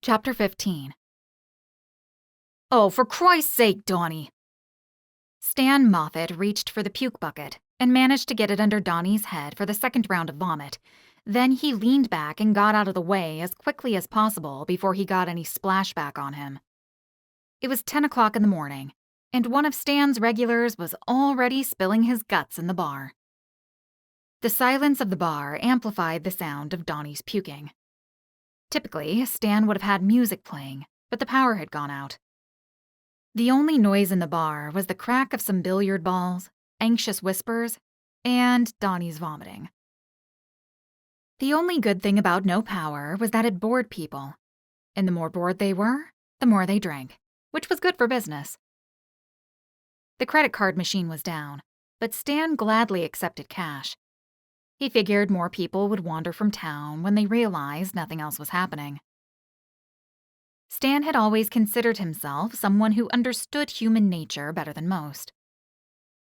Chapter 15. "Oh, for Christ's sake, Donnie!" Stan Moffat reached for the puke bucket and managed to get it under Donnie's head for the second round of vomit. Then he leaned back and got out of the way as quickly as possible before he got any splashback on him. It was 10 o'clock in the morning, and one of Stan's regulars was already spilling his guts in the bar. The silence of the bar amplified the sound of Donnie's puking. Typically, Stan would have had music playing, but the power had gone out. The only noise in the bar was the crack of some billiard balls, anxious whispers, and Donnie's vomiting. The only good thing about no power was that it bored people, and the more bored they were, the more they drank, which was good for business. The credit card machine was down, but Stan gladly accepted cash. He figured more people would wander from town when they realized nothing else was happening. Stan had always considered himself someone who understood human nature better than most.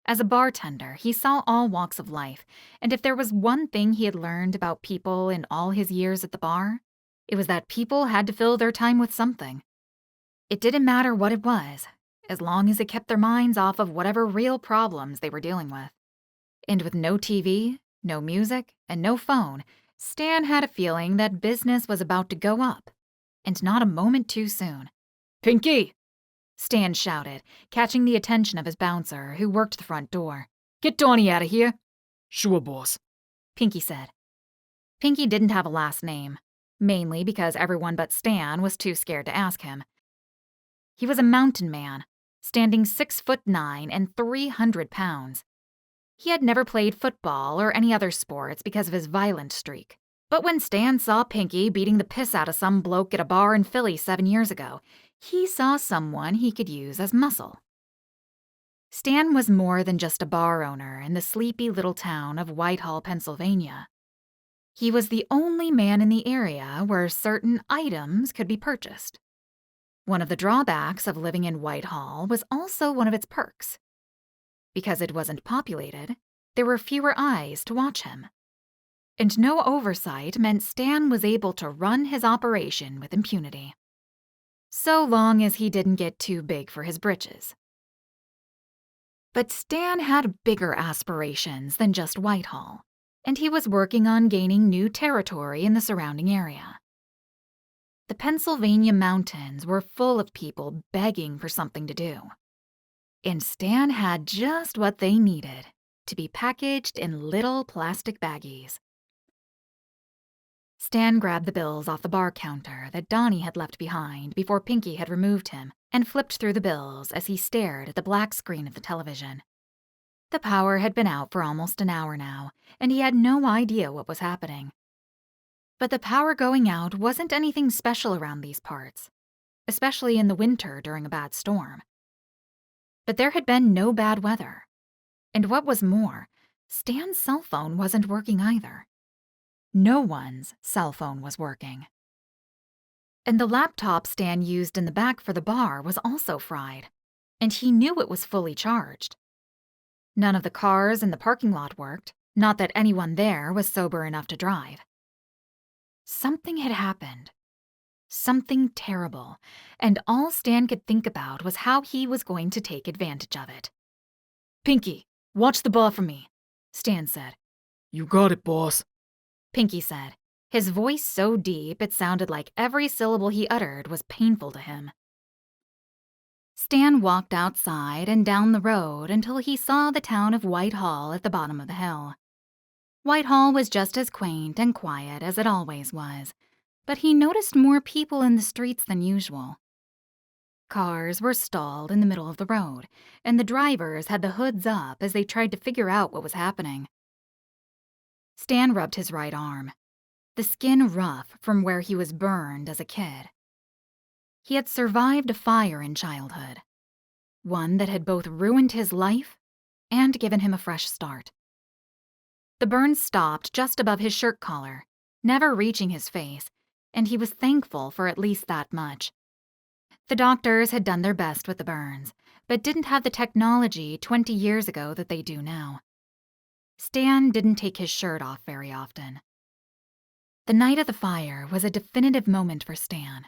As a bartender, he saw all walks of life, and if there was one thing he had learned about people in all his years at the bar, it was that people had to fill their time with something. It didn't matter what it was, as long as it kept their minds off of whatever real problems they were dealing with. And with no TV, no music, and no phone, Stan had a feeling that business was about to go up, and not a moment too soon. "Pinky!" Stan shouted, catching the attention of his bouncer, who worked the front door. "Get Donnie out of here." "Sure, boss," Pinky said. Pinky didn't have a last name, mainly because everyone but Stan was too scared to ask him. He was a mountain man, standing 6'9" and 300 pounds. He had never played football or any other sports because of his violent streak. But when Stan saw Pinky beating the piss out of some bloke at a bar in Philly 7 years ago, he saw someone he could use as muscle. Stan was more than just a bar owner in the sleepy little town of Whitehall, Pennsylvania. He was the only man in the area where certain items could be purchased. One of the drawbacks of living in Whitehall was also one of its perks. Because it wasn't populated, there were fewer eyes to watch him. And no oversight meant Stan was able to run his operation with impunity. So long as he didn't get too big for his britches. But Stan had bigger aspirations than just Whitehall, and he was working on gaining new territory in the surrounding area. The Pennsylvania mountains were full of people begging for something to do. And Stan had just what they needed to be packaged in little plastic baggies. Stan grabbed the bills off the bar counter that Donnie had left behind before Pinky had removed him and flipped through the bills as he stared at the black screen of the television. The power had been out for almost an hour now, and he had no idea what was happening. But the power going out wasn't anything special around these parts, especially in the winter during a bad storm. But there had been no bad weather. And what was more, Stan's cell phone wasn't working either. No one's cell phone was working. And the laptop Stan used in the back for the bar was also fried, and he knew it was fully charged. None of the cars in the parking lot worked, not that anyone there was sober enough to drive. Something had happened. Something terrible, and all Stan could think about was how he was going to take advantage of it. "Pinky, watch the bar for me," Stan said. "You got it, boss," Pinky said, his voice so deep it sounded like every syllable he uttered was painful to him. Stan walked outside and down the road until he saw the town of Whitehall at the bottom of the hill. Whitehall was just as quaint and quiet as it always was, but he noticed more people in the streets than usual. Cars were stalled in the middle of the road, and the drivers had the hoods up as they tried to figure out what was happening. Stan rubbed his right arm, the skin rough from where he was burned as a kid. He had survived a fire in childhood, one that had both ruined his life and given him a fresh start. The burn stopped just above his shirt collar, never reaching his face, and he was thankful for at least that much. The doctors had done their best with the burns, but didn't have the technology 20 years ago that they do now. Stan didn't take his shirt off very often. The night of the fire was a definitive moment for Stan.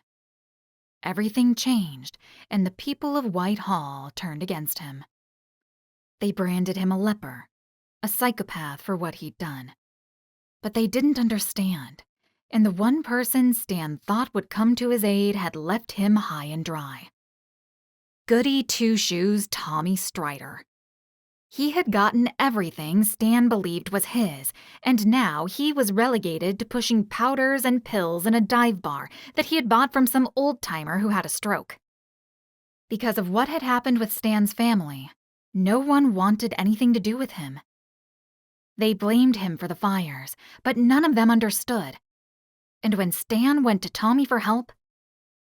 everything changed, and the people of Whitehall turned against him. They branded him a leper, a psychopath for what he'd done. But they didn't understand, and the one person Stan thought would come to his aid had left him high and dry. Goody Two-Shoes Tommy Strider. He had gotten everything Stan believed was his, and now he was relegated to pushing powders and pills in a dive bar that he had bought from some old-timer who had a stroke. Because of what had happened with Stan's family, no one wanted anything to do with him. They blamed him for the fires, but none of them understood. And when Stan went to Tommy for help,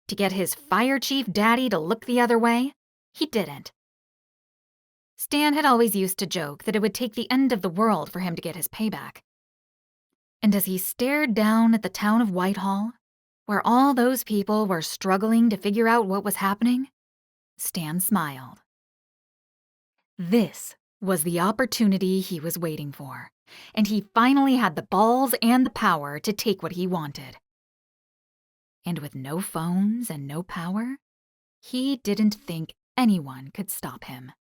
to get his fire chief daddy to look the other way, he didn't. Stan had always used to joke that it would take the end of the world for him to get his payback. And as he stared down at the town of Whitehall, where all those people were struggling to figure out what was happening, Stan smiled. This was the opportunity he was waiting for, and he finally had the balls and the power to take what he wanted. And with no phones and no power, he didn't think anyone could stop him.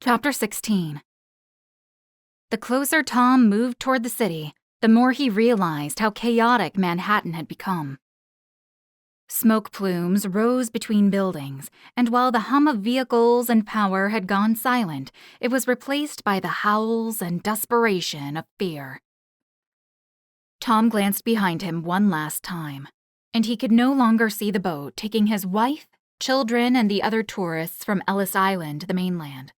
Chapter 16. The closer Tom moved toward the city, the more he realized how chaotic Manhattan had become. Smoke plumes rose between buildings, and while the hum of vehicles and power had gone silent, it was replaced by the howls and desperation of fear. Tom glanced behind him one last time, and he could no longer see the boat taking his wife, children, and the other tourists from Ellis Island to the mainland.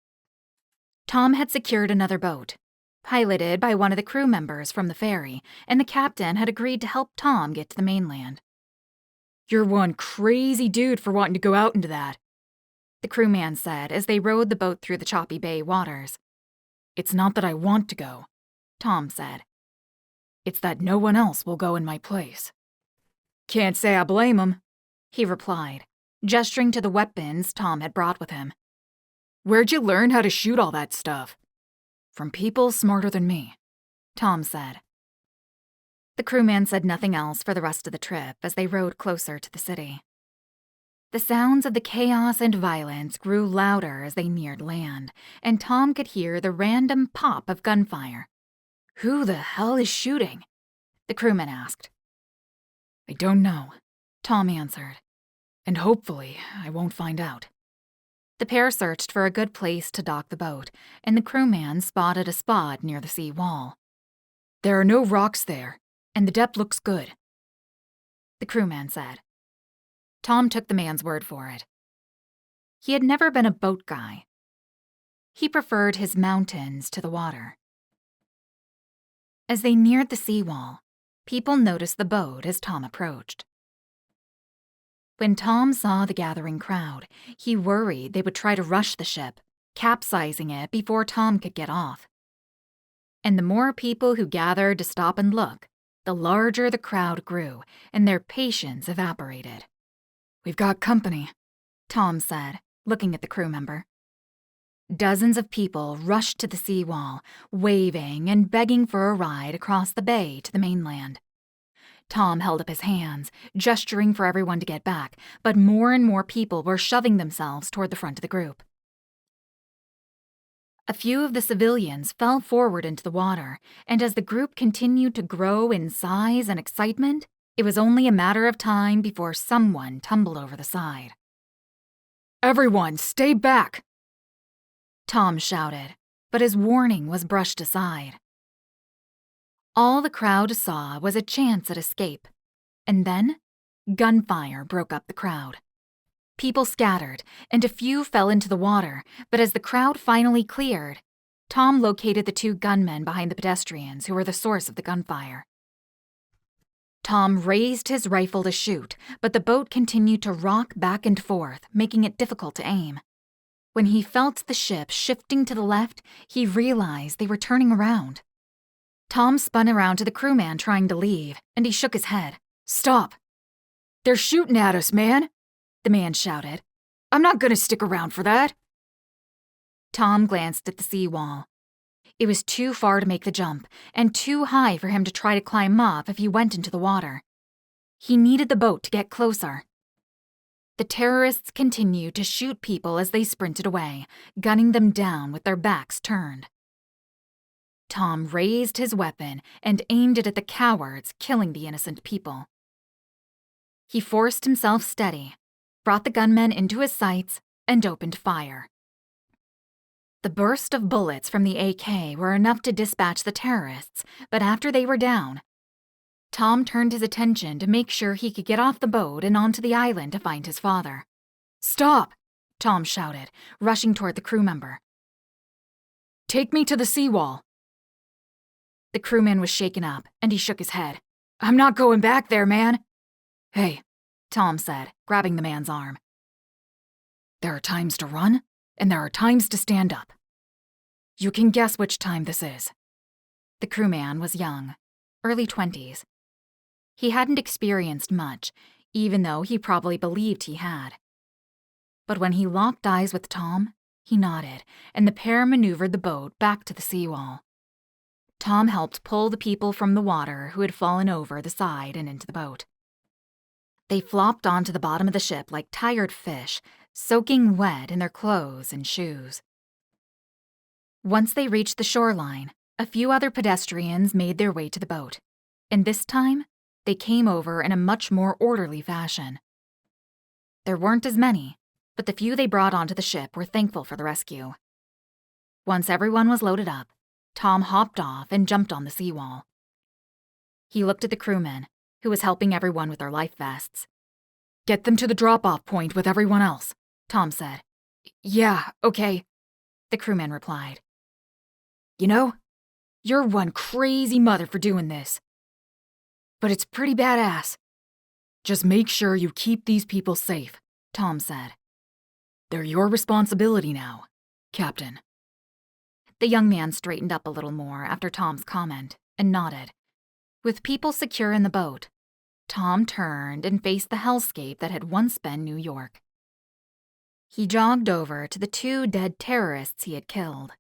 Tom had secured another boat, piloted by one of the crew members from the ferry, and the captain had agreed to help Tom get to the mainland. You're one crazy dude for wanting to go out into that, the crewman said as they rowed the boat through the choppy bay waters. It's not that I want to go, Tom said. It's that no one else will go in my place. Can't say I blame 'em, he replied, gesturing to the weapons Tom had brought with him. Where'd you learn how to shoot all that stuff? From people smarter than me, Tom said. The crewman said nothing else for the rest of the trip as they rowed closer to the city. The sounds of the chaos and violence grew louder as they neared land, and Tom could hear the random pop of gunfire. Who the hell is shooting? The crewman asked. I don't know, Tom answered. And hopefully I won't find out. The pair searched for a good place to dock the boat, and the crewman spotted a spot near the sea wall. There are no rocks there, and the depth looks good, the crewman said. Tom took the man's word for it. He had never been a boat guy. He preferred his mountains to the water. As they neared the seawall, people noticed the boat as Tom approached. When Tom saw the gathering crowd, he worried they would try to rush the ship, capsizing it before Tom could get off. And the more people who gathered to stop and look, the larger the crowd grew, and their patience evaporated. We've got company, Tom said, looking at the crew member. Dozens of people rushed to the seawall, waving and begging for a ride across the bay to the mainland. Tom held up his hands, gesturing for everyone to get back, but more and more people were shoving themselves toward the front of the group. A few of the civilians fell forward into the water, and as the group continued to grow in size and excitement, it was only a matter of time before someone tumbled over the side. Everyone, stay back! Tom shouted, but his warning was brushed aside. All the crowd saw was a chance at escape, and then gunfire broke up the crowd. People scattered, and a few fell into the water, but as the crowd finally cleared, Tom located the two gunmen behind the pedestrians who were the source of the gunfire. Tom raised his rifle to shoot, but the boat continued to rock back and forth, making it difficult to aim. When he felt the ship shifting to the left, he realized they were turning around. Tom spun around to the crewman trying to leave, and he shook his head. Stop! They're shooting at us, man! The man shouted. I'm not gonna stick around for that. Tom glanced at the seawall. It was too far to make the jump, and too high for him to try to climb up if he went into the water. He needed the boat to get closer. The terrorists continued to shoot people as they sprinted away, gunning them down with their backs turned. Tom raised his weapon and aimed it at the cowards, killing the innocent people. He forced himself steady, brought the gunmen into his sights, and opened fire. The burst of bullets from the AK were enough to dispatch the terrorists, but after they were down, Tom turned his attention to make sure he could get off the boat and onto the island to find his father. "Stop!" Tom shouted, rushing toward the crew member. "Take me to the seawall." The crewman was shaken up, and he shook his head. "I'm not going back there, man." "Hey," Tom said, grabbing the man's arm. "There are times to run, and there are times to stand up. You can guess which time this is." The crewman was young, early 20s. He hadn't experienced much, even though he probably believed he had. But when he locked eyes with Tom, he nodded, and the pair maneuvered the boat back to the seawall. Tom helped pull the people from the water who had fallen over the side and into the boat. They flopped onto the bottom of the ship like tired fish, soaking wet in their clothes and shoes. Once they reached the shoreline, a few other pedestrians made their way to the boat, and this time, they came over in a much more orderly fashion. There weren't as many, but the few they brought onto the ship were thankful for the rescue. Once everyone was loaded up, Tom hopped off and jumped on the seawall. He looked at the crewman, who was helping everyone with their life vests. "Get them to the drop-off point with everyone else," Tom said. "Yeah, okay," the crewman replied. "You know, you're one crazy mother for doing this. But it's pretty badass. Just make sure you keep these people safe," Tom said. "They're your responsibility now, Captain." The young man straightened up a little more after Tom's comment and nodded. With people secure in the boat, Tom turned and faced the hellscape that had once been New York. He jogged over to the 2 dead terrorists he had killed,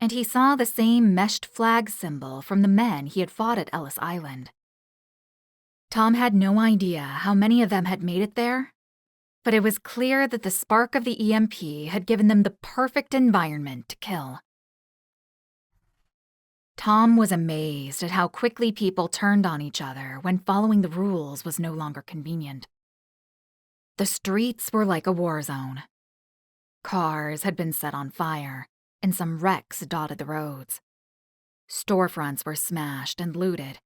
and he saw the same meshed flag symbol from the men he had fought at Ellis Island. Tom had no idea how many of them had made it there, but it was clear that the spark of the EMP had given them the perfect environment to kill. Tom was amazed at how quickly people turned on each other when following the rules was no longer convenient. The streets were like a war zone. Cars had been set on fire, and some wrecks dotted the roads. Storefronts were smashed and looted.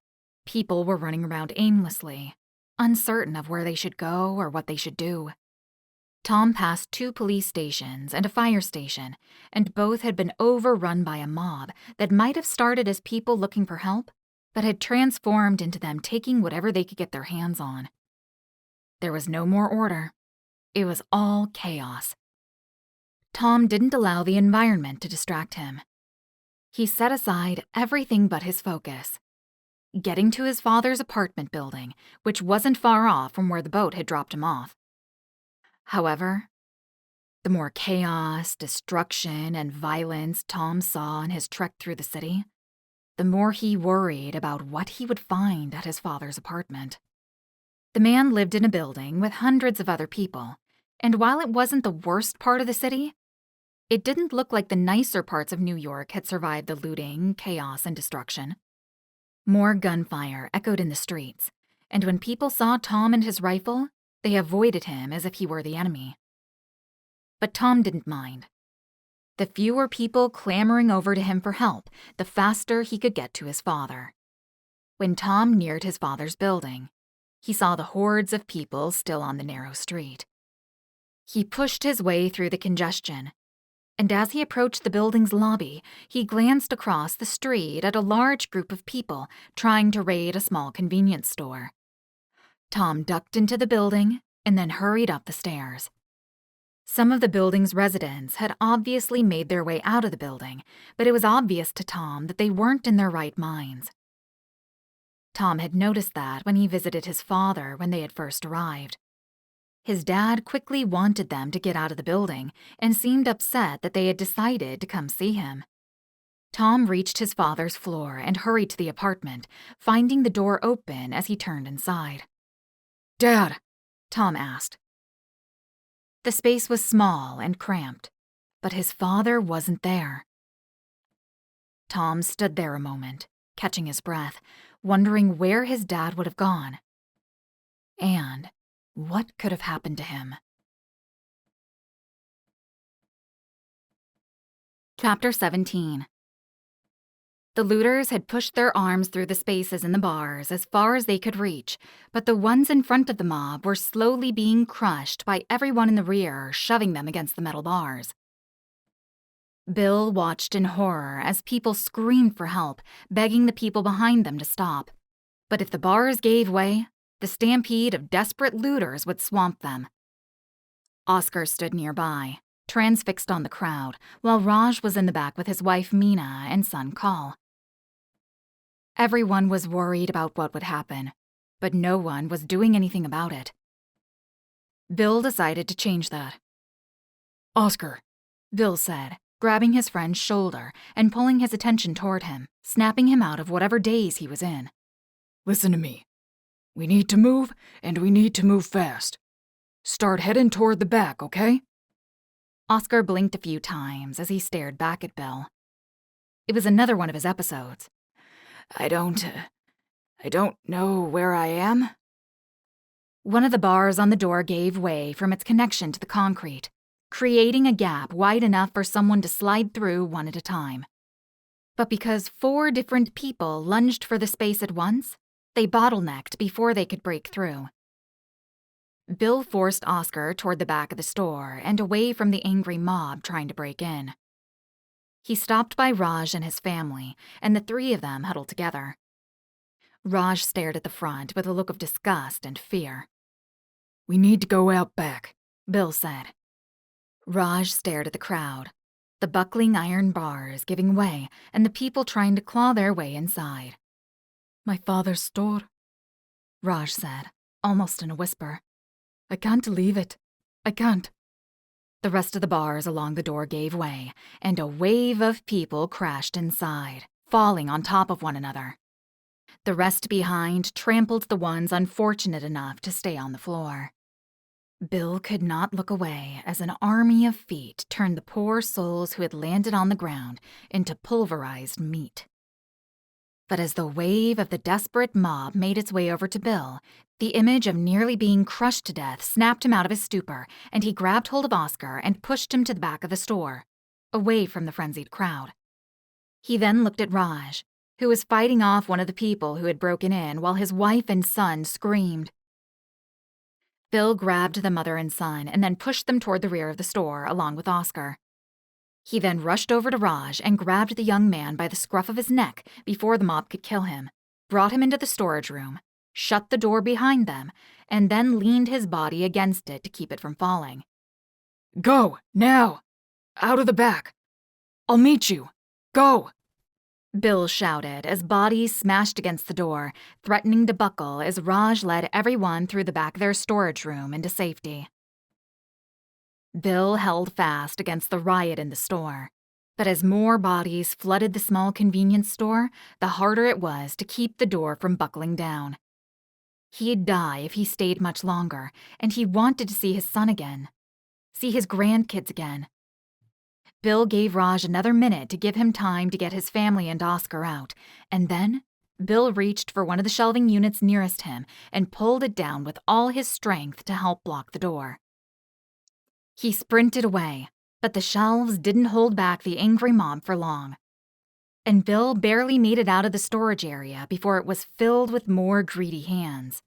People were running around aimlessly, uncertain of where they should go or what they should do. Tom passed 2 police stations and a fire station, and both had been overrun by a mob that might have started as people looking for help, but had transformed into them taking whatever they could get their hands on. There was no more order. It was all chaos. Tom didn't allow the environment to distract him. He set aside everything but his focus: getting to his father's apartment building, which wasn't far off from where the boat had dropped him off. However, the more chaos, destruction, and violence Tom saw in his trek through the city, the more he worried about what he would find at his father's apartment. The man lived in a building with hundreds of other people, and while it wasn't the worst part of the city, it didn't look like the nicer parts of New York had survived the looting, chaos, and destruction. More gunfire echoed in the streets, and when people saw Tom and his rifle, they avoided him as if he were the enemy. But Tom didn't mind. The fewer people clamoring over to him for help, the faster he could get to his father. When Tom neared his father's building, he saw the hordes of people still on the narrow street. He pushed his way through the congestion, and as he approached the building's lobby, he glanced across the street at a large group of people trying to raid a small convenience store. Tom ducked into the building and then hurried up the stairs. Some of the building's residents had obviously made their way out of the building, but it was obvious to Tom that they weren't in their right minds. Tom had noticed that when he visited his father when they had first arrived. His dad quickly wanted them to get out of the building and seemed upset that they had decided to come see him. Tom reached his father's floor and hurried to the apartment, finding the door open as he turned inside. "Dad," Tom asked. The space was small and cramped, but his father wasn't there. Tom stood there a moment, catching his breath, wondering where his dad would have gone. And what could have happened to him? Chapter 17. The looters had pushed their arms through the spaces in the bars as far as they could reach, but the ones in front of the mob were slowly being crushed by everyone in the rear, shoving them against the metal bars. Bill watched in horror as people screamed for help, begging the people behind them to stop. But if the bars gave way, the stampede of desperate looters would swamp them. Oscar stood nearby, transfixed on the crowd, while Raj was in the back with his wife Meena and son Call. Everyone was worried about what would happen, but no one was doing anything about it. Bill decided to change that. "Oscar," Bill said, grabbing his friend's shoulder and pulling his attention toward him, snapping him out of whatever daze he was in. "Listen to me. We need to move, and we need to move fast. Start heading toward the back, okay?" Oscar blinked a few times as he stared back at Bill. It was another one of his episodes. I don't know where I am." One of the bars on the door gave way from its connection to the concrete, creating a gap wide enough for someone to slide through one at a time. But because 4 different people lunged for the space at once, they bottlenecked before they could break through. Bill forced Oscar toward the back of the store and away from the angry mob trying to break in. He stopped by Raj and his family, and the 3 of them huddled together. Raj stared at the front with a look of disgust and fear. "We need to go out back," Bill said. Raj stared at the crowd, the buckling iron bars giving way and the people trying to claw their way inside. "My father's store," Raj said, almost in a whisper. "I can't leave it. I can't." The rest of the bars along the door gave way, and a wave of people crashed inside, falling on top of one another. The rest behind trampled the ones unfortunate enough to stay on the floor. Bill could not look away as an army of feet turned the poor souls who had landed on the ground into pulverized meat. But as the wave of the desperate mob made its way over to Bill, the image of nearly being crushed to death snapped him out of his stupor, and he grabbed hold of Oscar and pushed him to the back of the store, away from the frenzied crowd. He then looked at Raj, who was fighting off one of the people who had broken in while his wife and son screamed. Bill grabbed the mother and son and then pushed them toward the rear of the store along with Oscar. He then rushed over to Raj and grabbed the young man by the scruff of his neck before the mob could kill him, brought him into the storage room, shut the door behind them, and then leaned his body against it to keep it from falling. "Go, now! Out of the back! I'll meet you! Go!" Bill shouted as bodies smashed against the door, threatening to buckle as Raj led everyone through the back of their storage room into safety. Bill held fast against the riot in the store, but as more bodies flooded the small convenience store, the harder it was to keep the door from buckling down. He'd die if he stayed much longer, and he wanted to see his son again, see his grandkids again. Bill gave Raj another minute to give him time to get his family and Oscar out, and then Bill reached for one of the shelving units nearest him and pulled it down with all his strength to help block the door. He sprinted away, but the shelves didn't hold back the angry mob for long. And Bill barely made it out of the storage area before it was filled with more greedy hands.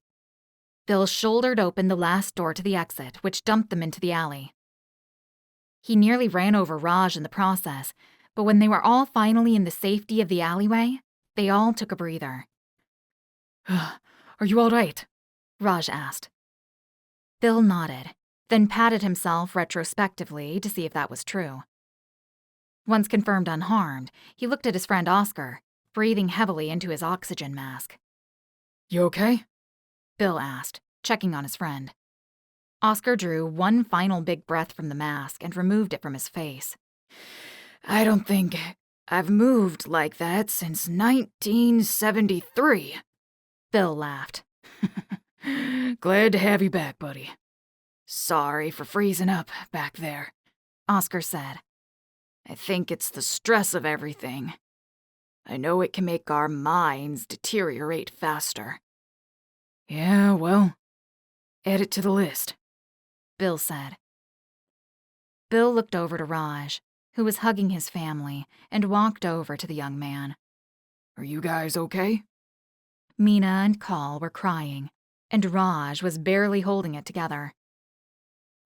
Bill shouldered open the last door to the exit, which dumped them into the alley. He nearly ran over Raj in the process, but when they were all finally in the safety of the alleyway, they all took a breather. "Are you all right?" Raj asked. Bill nodded, then patted himself retrospectively to see if that was true. Once confirmed unharmed, he looked at his friend Oscar, breathing heavily into his oxygen mask. "You okay?" Bill asked, checking on his friend. Oscar drew one final big breath from the mask and removed it from his face. I don't think I've moved like that since 1973. Bill laughed. Glad to have you back, buddy. Sorry for freezing up back there, Oscar said. I think it's the stress of everything. I know it can make our minds deteriorate faster. Yeah, well, add it to the list, Bill said. Bill looked over to Raj, who was hugging his family, and walked over to the young man. Are you guys okay? Meena and Kaul were crying, and Raj was barely holding it together.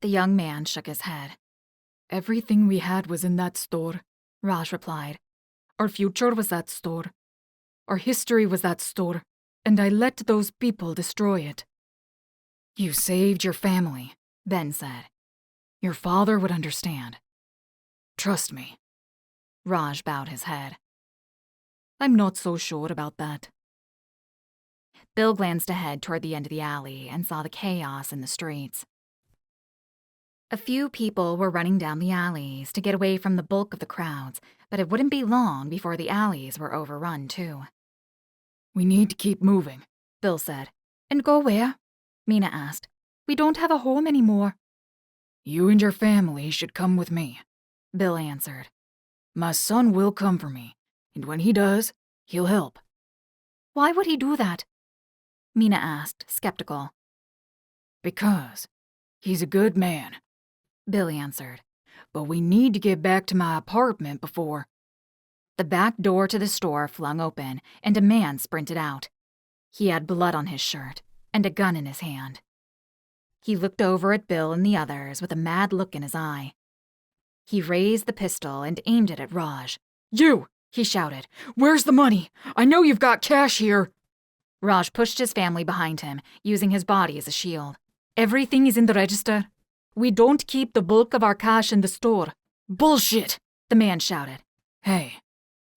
The young man shook his head. Everything we had was in that store, Raj replied. Our future was that store. Our history was that store, and I let those people destroy it. You saved your family, Ben said. Your father would understand. Trust me. Raj bowed his head. I'm not so sure about that. Bill glanced ahead toward the end of the alley and saw the chaos in the streets. A few people were running down the alleys to get away from the bulk of the crowds, but it wouldn't be long before the alleys were overrun, too. We need to keep moving, Bill said. And go where? Meena asked. We don't have a home anymore. You and your family should come with me, Bill answered. My son will come for me, and when he does, he'll help. Why would he do that? Meena asked, skeptical. Because he's a good man, Bill answered. But we need to get back to my apartment before... The back door to the store flung open, and a man sprinted out. He had blood on his shirt and a gun in his hand. He looked over at Bill and the others with a mad look in his eye. He raised the pistol and aimed it at Raj. You! He shouted. Where's the money? I know you've got cash here. Raj pushed his family behind him, using his body as a shield. Everything is in the register. We don't keep the bulk of our cash in the store. Bullshit! The man shouted. Hey,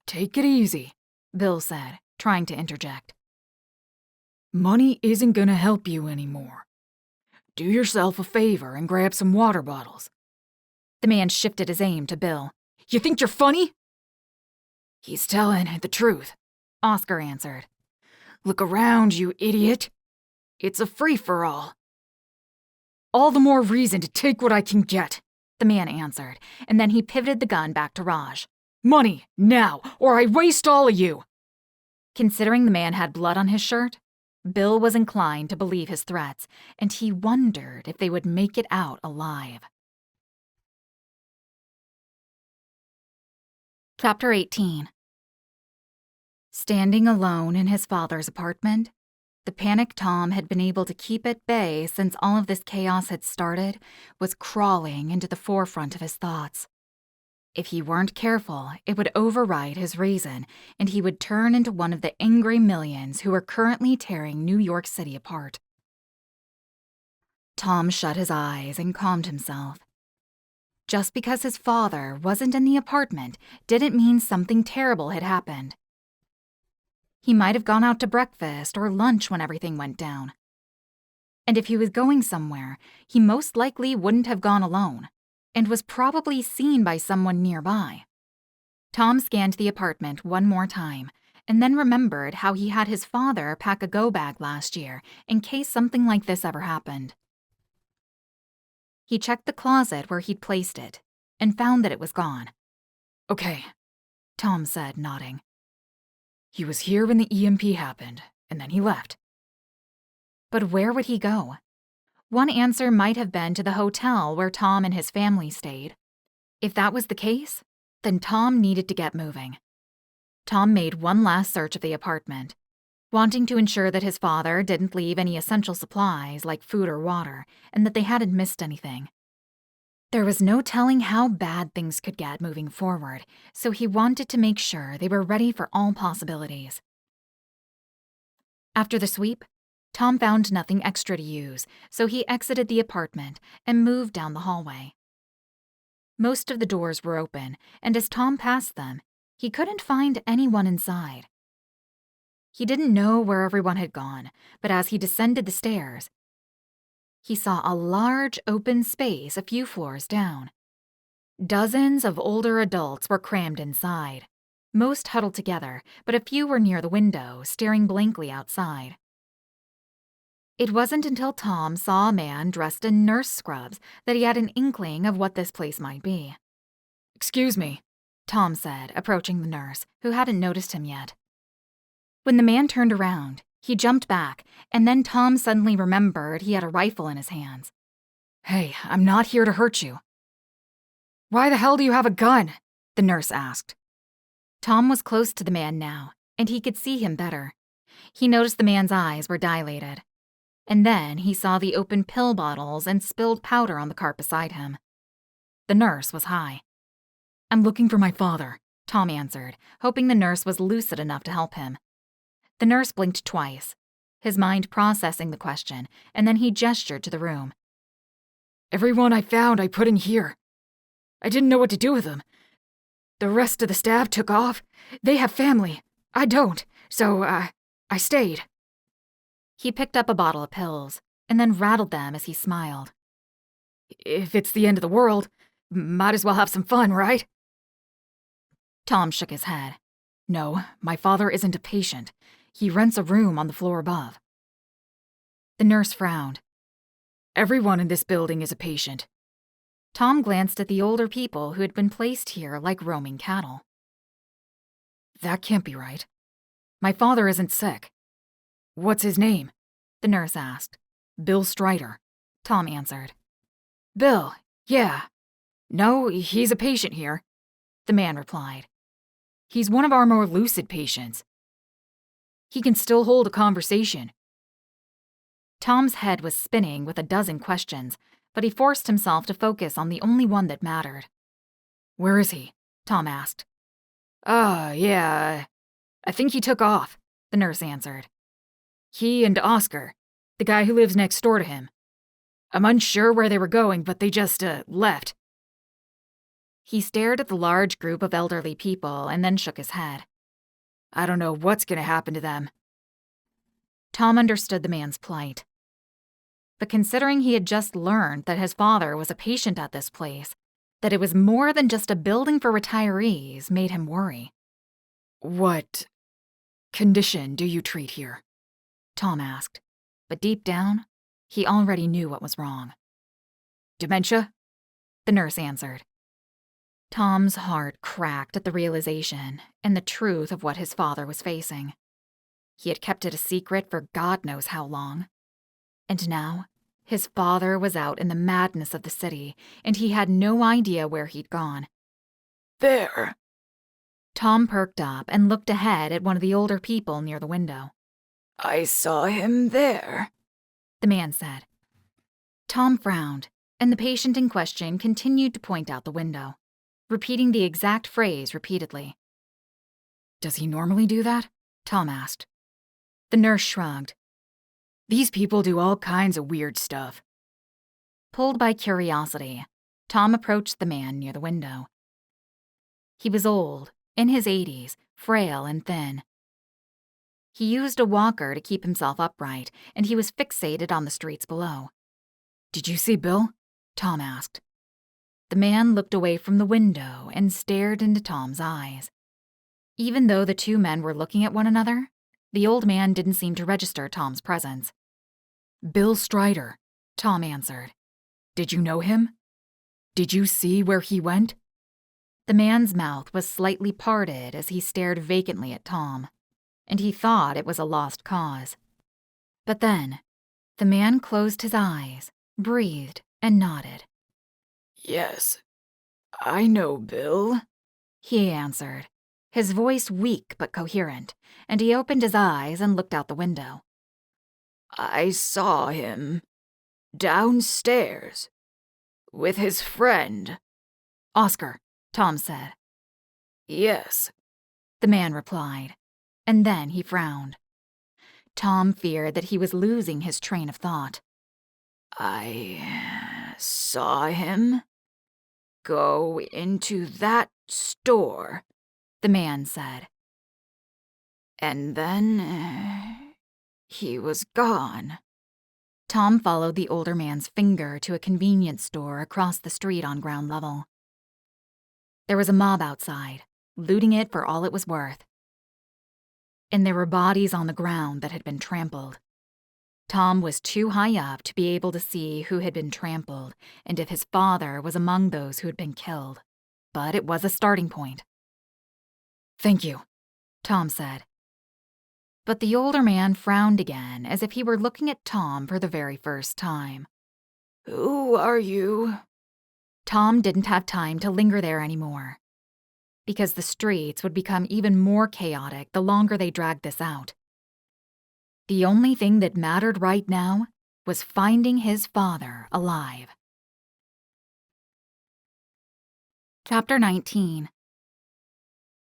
take it easy, Bill said, trying to interject. Money isn't gonna help you anymore. Do yourself a favor and grab some water bottles. The man shifted his aim to Bill. You think you're funny? He's telling the truth, Oscar answered. Look around, you idiot. It's a free-for-all. All the more reason to take what I can get, the man answered, and then he pivoted the gun back to Raj. Money, now, or I waste all of you. Considering the man had blood on his shirt, Bill was inclined to believe his threats, and he wondered if they would make it out alive. Chapter 18. Standing alone in his father's apartment, the panic Tom had been able to keep at bay since all of this chaos had started was crawling into the forefront of his thoughts. If he weren't careful, it would override his reason, and he would turn into one of the angry millions who are currently tearing New York City apart. Tom shut his eyes and calmed himself. Just because his father wasn't in the apartment didn't mean something terrible had happened. He might have gone out to breakfast or lunch when everything went down. And if he was going somewhere, he most likely wouldn't have gone alone, and was probably seen by someone nearby. Tom scanned the apartment one more time, and then remembered how he had his father pack a go-bag last year in case something like this ever happened. He checked the closet where he'd placed it, and found that it was gone. Okay, Tom said, nodding. He was here when the EMP happened, and then he left. But where would he go? One answer might have been to the hotel where Tom and his family stayed. If that was the case, then Tom needed to get moving. Tom made one last search of the apartment, wanting to ensure that his father didn't leave any essential supplies like food or water, and that they hadn't missed anything. There was no telling how bad things could get moving forward, so he wanted to make sure they were ready for all possibilities. After the sweep, Tom found nothing extra to use, so he exited the apartment and moved down the hallway. Most of the doors were open, and as Tom passed them, he couldn't find anyone inside. He didn't know where everyone had gone, but as he descended the stairs, he saw a large open space a few floors down. Dozens of older adults were crammed inside, Most huddled together, but a few were near the window, staring blankly outside. It wasn't until Tom saw a man dressed in nurse scrubs that he had an inkling of what this place might be. "Excuse me," Tom said, approaching the nurse, who hadn't noticed him yet. When the man turned around, he jumped back, and then Tom suddenly remembered he had a rifle in his hands. "Hey, I'm not here to hurt you." "Why the hell do you have a gun?" the nurse asked. Tom was close to the man now, and he could see him better. He noticed the man's eyes were dilated. And then he saw the open pill bottles and spilled powder on the cart beside him. The nurse was high. "I'm looking for my father," Tom answered, hoping the nurse was lucid enough to help him. The nurse blinked twice, his mind processing the question, and then he gestured to the room. "Everyone I found I put in here. I didn't know what to do with them. The rest of the staff took off. They have family. I don't, so I stayed." He picked up a bottle of pills, and then rattled them as he smiled. "If it's the end of the world, might as well have some fun, right?" Tom shook his head. "No, my father isn't a patient. He rents a room on the floor above." The nurse frowned. "Everyone in this building is a patient." Tom glanced at the older people who had been placed here like roaming cattle. "That can't be right. My father isn't sick." "What's his name?" the nurse asked. "Bill Strider," Tom answered. "Bill, yeah. No, he's a patient here," the man replied. "He's one of our more lucid patients. He can still hold a conversation." Tom's head was spinning with a dozen questions, but he forced himself to focus on the only one that mattered. "Where is he?" Tom asked. Yeah, I think he took off," the nurse answered. "He and Oscar, the guy who lives next door to him. I'm unsure where they were going, but they just, left." He stared at the large group of elderly people and then shook his head. "I don't know what's gonna happen to them." Tom understood the man's plight. But considering he had just learned that his father was a patient at this place, that it was more than just a building for retirees, made him worry. "What condition do you treat here?" Tom asked, but deep down, he already knew what was wrong. "Dementia?" the nurse answered. Tom's heart cracked at the realization and the truth of what his father was facing. He had kept it a secret for God knows how long. And now, his father was out in the madness of the city, and he had no idea where he'd gone. "There." Tom perked up and looked ahead at one of the older people near the window. "I saw him there," the man said. Tom frowned, and the patient in question continued to point out the window, repeating the exact phrase repeatedly. "Does he normally do that?" Tom asked. The nurse shrugged. "These people do all kinds of weird stuff." Pulled by curiosity, Tom approached the man near the window. He was old, in his 80s, frail and thin. He used a walker to keep himself upright, and he was fixated on the streets below. "Did you see Bill?" Tom asked. The man looked away from the window and stared into Tom's eyes. Even though the two men were looking at one another, the old man didn't seem to register Tom's presence. "Bill Strider," Tom answered. "Did you know him? Did you see where he went?" The man's mouth was slightly parted as he stared vacantly at Tom, and he thought it was a lost cause. But then, the man closed his eyes, breathed, and nodded. "Yes, I know Bill," he answered, his voice weak but coherent, and he opened his eyes and looked out the window. "I saw him downstairs with his friend." "Oscar," Tom said. "Yes," the man replied, and then he frowned. Tom feared that he was losing his train of thought. "I saw him go into that store," the man said. "And then he was gone." Tom followed the older man's finger to a convenience store across the street on ground level. There was a mob outside, looting it for all it was worth. And there were bodies on the ground that had been trampled. Tom was too high up to be able to see who had been trampled and if his father was among those who had been killed, but it was a starting point. "Thank you," Tom said. But the older man frowned again as if he were looking at Tom for the very first time. "Who are you?" Tom didn't have time to linger there anymore, because the streets would become even more chaotic the longer they dragged this out. The only thing that mattered right now was finding his father alive. Chapter 19.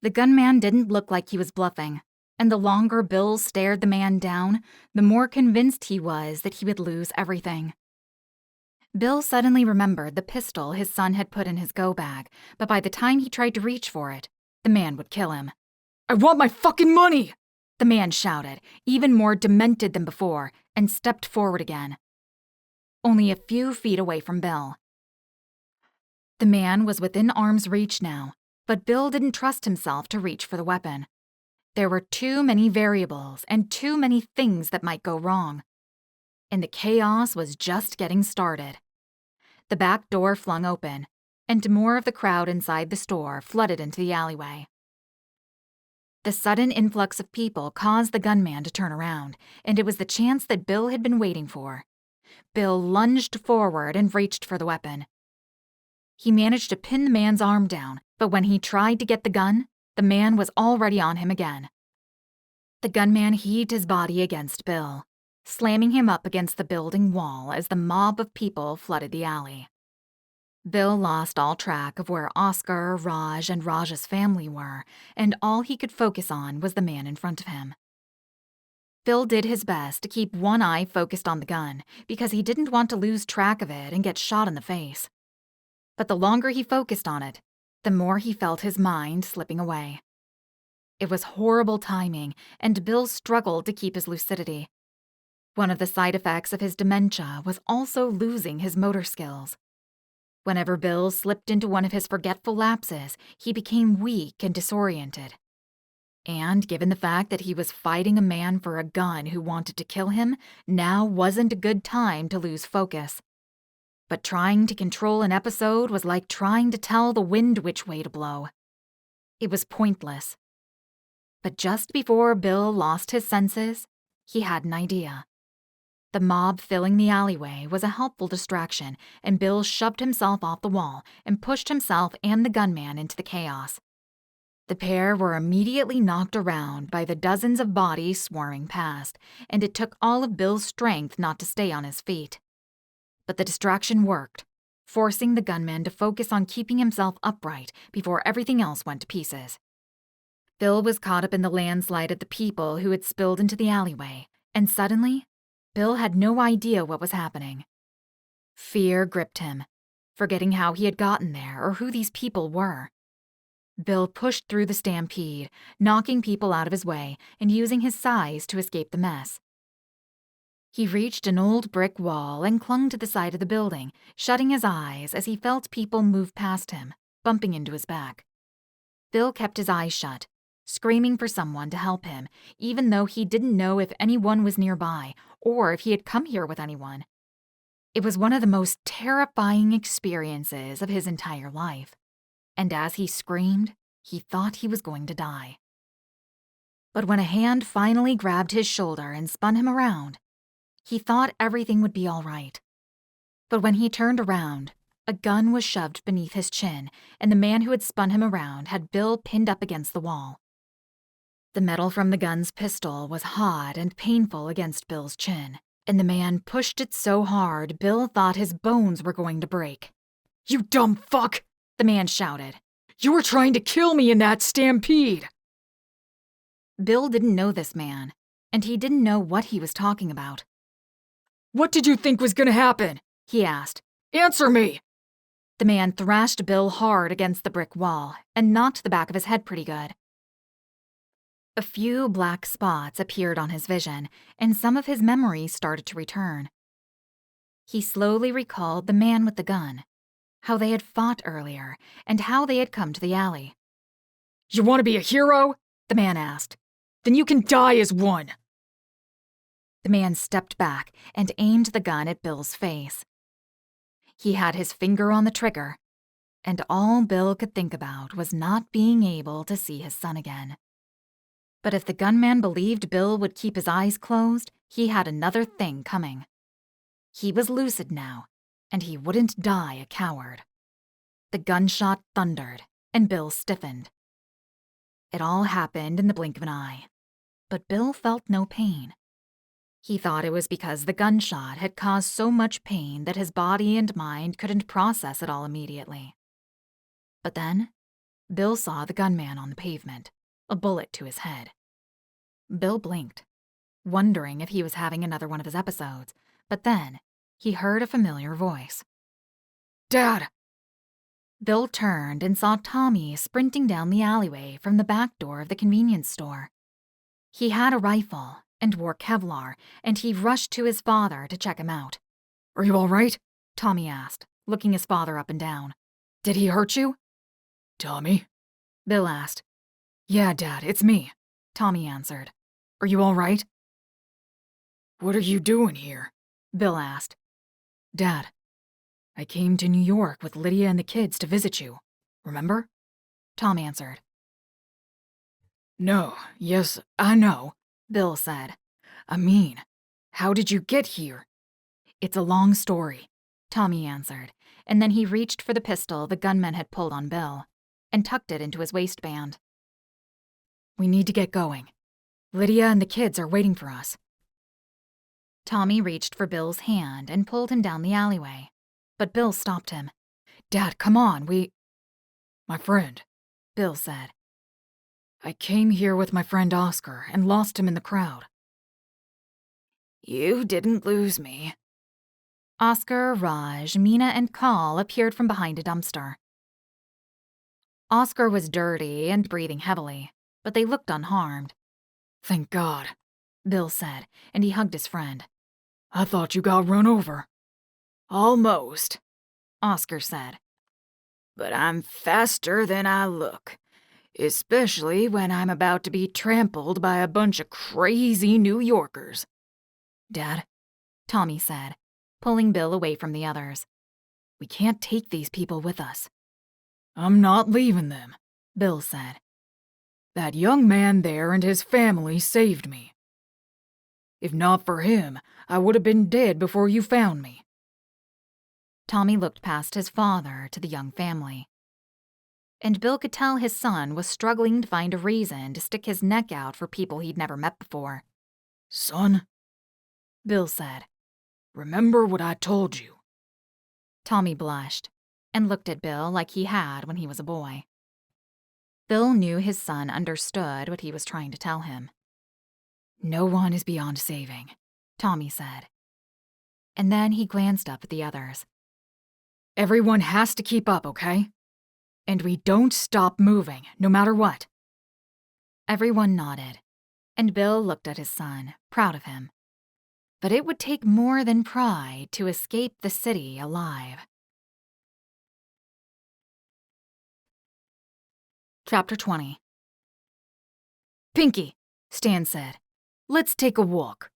The gunman didn't look like he was bluffing, and the longer Bill stared the man down, the more convinced he was that he would lose everything. Bill suddenly remembered the pistol his son had put in his go bag, but by the time he tried to reach for it, the man would kill him. "I want my fucking money!" The man shouted, even more demented than before, and stepped forward again. Only a few feet away from Bill. The man was within arm's reach now, but Bill didn't trust himself to reach for the weapon. There were too many variables and too many things that might go wrong. And the chaos was just getting started. The back door flung open, and more of the crowd inside the store flooded into the alleyway. The sudden influx of people caused the gunman to turn around, and it was the chance that Bill had been waiting for. Bill lunged forward and reached for the weapon. He managed to pin the man's arm down, but when he tried to get the gun, the man was already on him again. The gunman heaved his body against Bill, slamming him up against the building wall as the mob of people flooded the alley. Bill lost all track of where Oscar, Raj, and Raj's family were, and all he could focus on was the man in front of him. Bill did his best to keep one eye focused on the gun because he didn't want to lose track of it and get shot in the face. But the longer he focused on it, the more he felt his mind slipping away. It was horrible timing, and Bill struggled to keep his lucidity. One of the side effects of his dementia was also losing his motor skills. Whenever Bill slipped into one of his forgetful lapses, he became weak and disoriented. And given the fact that he was fighting a man for a gun who wanted to kill him, now wasn't a good time to lose focus. But trying to control an episode was like trying to tell the wind which way to blow. It was pointless. But just before Bill lost his senses, he had an idea. The mob filling the alleyway was a helpful distraction, and Bill shoved himself off the wall and pushed himself and the gunman into the chaos. The pair were immediately knocked around by the dozens of bodies swarming past, and it took all of Bill's strength not to stay on his feet. But the distraction worked, forcing the gunman to focus on keeping himself upright before everything else went to pieces. Bill was caught up in the landslide of the people who had spilled into the alleyway, and suddenly, Bill had no idea what was happening. Fear gripped him, forgetting how he had gotten there or who these people were. Bill pushed through the stampede, knocking people out of his way and using his size to escape the mess. He reached an old brick wall and clung to the side of the building, shutting his eyes as he felt people move past him, bumping into his back. Bill kept his eyes shut, screaming for someone to help him, even though he didn't know if anyone was nearby or if he had come here with anyone. It was one of the most terrifying experiences of his entire life, and as he screamed, he thought he was going to die. But when a hand finally grabbed his shoulder and spun him around, he thought everything would be all right. But when he turned around, a gun was shoved beneath his chin, and the man who had spun him around had Bill pinned up against the wall. The metal from the gun's pistol was hot and painful against Bill's chin, and the man pushed it so hard Bill thought his bones were going to break. "You dumb fuck!" the man shouted. "You were trying to kill me in that stampede!" Bill didn't know this man, and he didn't know what he was talking about. "What did you think was gonna happen?" he asked. "Answer me!" The man thrashed Bill hard against the brick wall and knocked the back of his head pretty good. A few black spots appeared on his vision, and some of his memories started to return. He slowly recalled the man with the gun, how they had fought earlier, and how they had come to the alley. You want to be a hero? The man asked. Then you can die as one. The man stepped back and aimed the gun at Bill's face. He had his finger on the trigger, and all Bill could think about was not being able to see his son again. But if the gunman believed Bill would keep his eyes closed, he had another thing coming. He was lucid now, and he wouldn't die a coward. The gunshot thundered, and Bill stiffened. It all happened in the blink of an eye, but Bill felt no pain. He thought it was because the gunshot had caused so much pain that his body and mind couldn't process it all immediately. But then, Bill saw the gunman on the pavement, a bullet to his head. Bill blinked, wondering if he was having another one of his episodes, but then he heard a familiar voice. Dad! Bill turned and saw Tommy sprinting down the alleyway from the back door of the convenience store. He had a rifle and wore Kevlar, and he rushed to his father to check him out. Are you all right? Tommy asked, looking his father up and down. Did he hurt you? Tommy? Bill asked. Yeah, Dad, it's me. Tommy answered. Are you all right? What are you doing here? Bill asked. Dad, I came to New York with Lydia and the kids to visit you. Remember? Tom answered. No, yes, I know, Bill said. I mean, how did you get here? It's a long story, Tommy answered, and then he reached for the pistol the gunman had pulled on Bill and tucked it into his waistband. We need to get going. Lydia and the kids are waiting for us. Tommy reached for Bill's hand and pulled him down the alleyway, but Bill stopped him. Dad, come on, My friend, Bill said. I came here with my friend Oscar and lost him in the crowd. You didn't lose me. Oscar, Raj, Meena, and Call appeared from behind a dumpster. Oscar was dirty and breathing heavily, but they looked unharmed. Thank God, Bill said, and he hugged his friend. I thought you got run over. Almost, Oscar said. But I'm faster than I look, especially when I'm about to be trampled by a bunch of crazy New Yorkers. Dad, Tommy said, pulling Bill away from the others. We can't take these people with us. I'm not leaving them, Bill said. That young man there and his family saved me. If not for him, I would have been dead before you found me. Tommy looked past his father to the young family. And Bill could tell his son was struggling to find a reason to stick his neck out for people he'd never met before. Son, Bill said. Remember what I told you. Tommy blushed and looked at Bill like he had when he was a boy. Bill knew his son understood what he was trying to tell him. No one is beyond saving, Tommy said. And then he glanced up at the others. Everyone has to keep up, okay? And we don't stop moving, no matter what. Everyone nodded, and Bill looked at his son, proud of him. But it would take more than pride to escape the city alive. Chapter 20. Pinky, Stan said. Let's take a walk.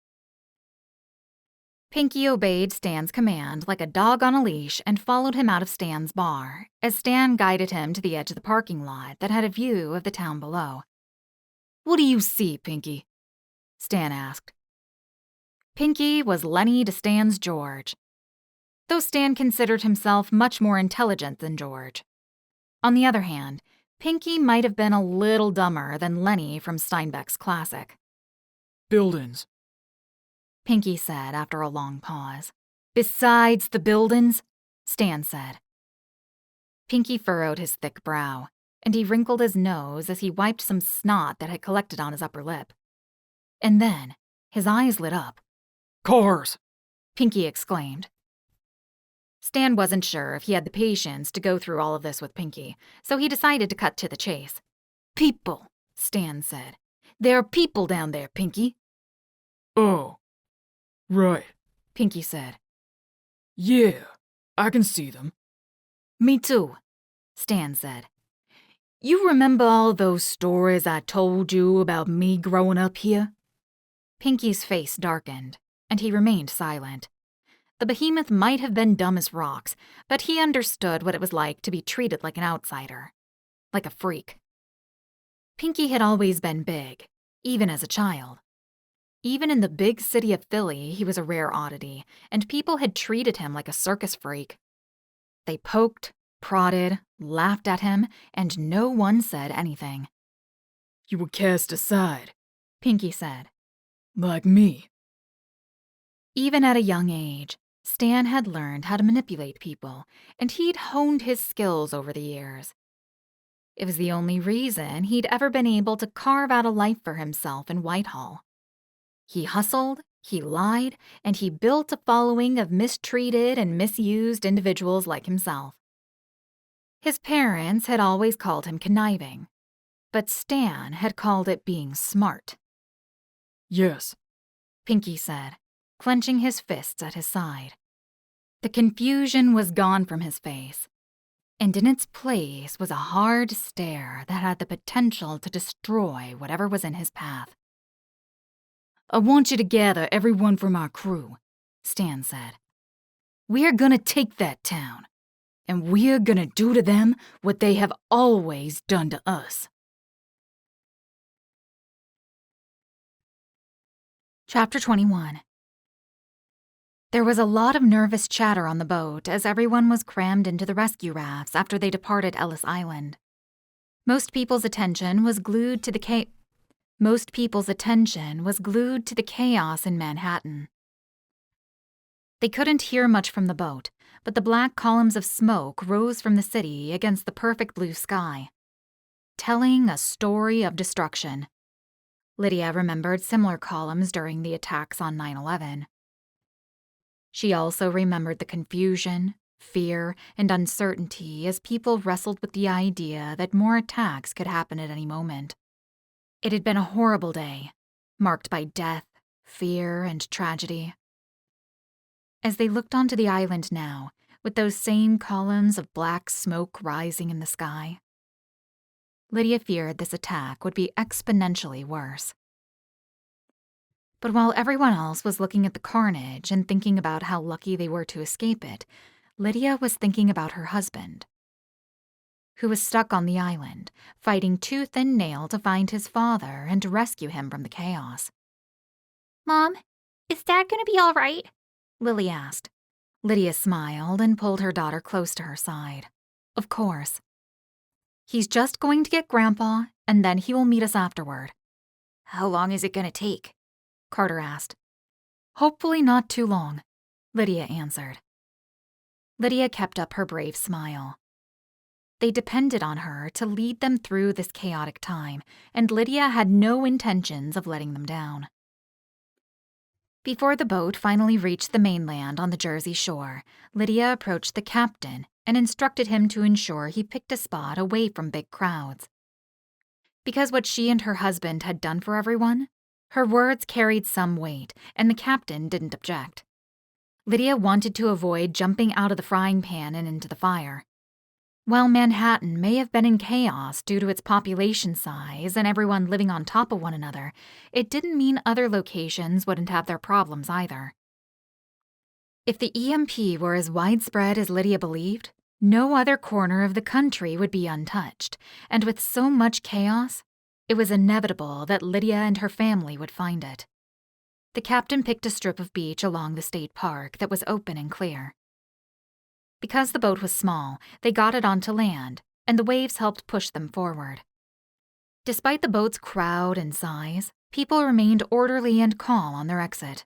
Pinky obeyed Stan's command like a dog on a leash and followed him out of Stan's bar, as Stan guided him to the edge of the parking lot that had a view of the town below. What do you see, Pinky? Stan asked. Pinky was Lenny to Stan's George, though Stan considered himself much more intelligent than George. On the other hand, Pinky might have been a little dumber than Lenny from Steinbeck's classic. Buildings, Pinky said after a long pause. Besides the buildings, Stan said. Pinky furrowed his thick brow, and he wrinkled his nose as he wiped some snot that had collected on his upper lip. And then his eyes lit up. Cars! Pinky exclaimed. Stan wasn't sure if he had the patience to go through all of this with Pinky, so he decided to cut to the chase. People, Stan said. There are people down there, Pinky. Oh, right, Pinky said. Yeah, I can see them. Me too, Stan said. You remember all those stories I told you about me growing up here? Pinky's face darkened, and he remained silent. The behemoth might have been dumb as rocks, but he understood what it was like to be treated like an outsider, like a freak. Pinky had always been big, even as a child. Even in the big city of Philly, he was a rare oddity, and people had treated him like a circus freak. They poked, prodded, laughed at him, and no one said anything. You were cast aside, Pinky said. like me. Even at a young age, Stan had learned how to manipulate people, and he'd honed his skills over the years. It was the only reason he'd ever been able to carve out a life for himself in Whitehall. He hustled, he lied, and he built a following of mistreated and misused individuals like himself. His parents had always called him conniving, but Stan had called it being smart. Yes, Pinky said, clenching his fists at his side. The confusion was gone from his face, and in its place was a hard stare that had the potential to destroy whatever was in his path. I want you to gather everyone from our crew, Stan said. We're gonna take that town, and we're gonna do to them what they have always done to us. Chapter 21. There was a lot of nervous chatter on the boat as everyone was crammed into the rescue rafts after they departed Ellis Island. Most people's attention was glued to the chaos in Manhattan. They couldn't hear much from the boat, but the black columns of smoke rose from the city against the perfect blue sky, telling a story of destruction. Lydia remembered similar columns during the attacks on 9/11. She also remembered the confusion, fear, and uncertainty as people wrestled with the idea that more attacks could happen at any moment. It had been a horrible day, marked by death, fear, and tragedy. As they looked onto the island now, with those same columns of black smoke rising in the sky, Lydia feared this attack would be exponentially worse. But while everyone else was looking at the carnage and thinking about how lucky they were to escape it, Lydia was thinking about her husband, who was stuck on the island, fighting tooth and nail to find his father and to rescue him from the chaos. Mom, is Dad gonna be all right? Lily asked. Lydia smiled and pulled her daughter close to her side. Of course. He's just going to get Grandpa, and then he will meet us afterward. How long is it gonna take? Carter asked. Hopefully not too long, Lydia answered. Lydia kept up her brave smile. They depended on her to lead them through this chaotic time, and Lydia had no intentions of letting them down. Before the boat finally reached the mainland on the Jersey shore, Lydia approached the captain and instructed him to ensure he picked a spot away from big crowds. Because what she and her husband had done for everyone, her words carried some weight, and the captain didn't object. Lydia wanted to avoid jumping out of the frying pan and into the fire. While Manhattan may have been in chaos due to its population size and everyone living on top of one another, it didn't mean other locations wouldn't have their problems either. If the EMP were as widespread as Lydia believed, no other corner of the country would be untouched, and with so much chaos, it was inevitable that Lydia and her family would find it. The captain picked a strip of beach along the state park that was open and clear. Because the boat was small, they got it onto land, and the waves helped push them forward. Despite the boat's crowd and size, people remained orderly and calm on their exit.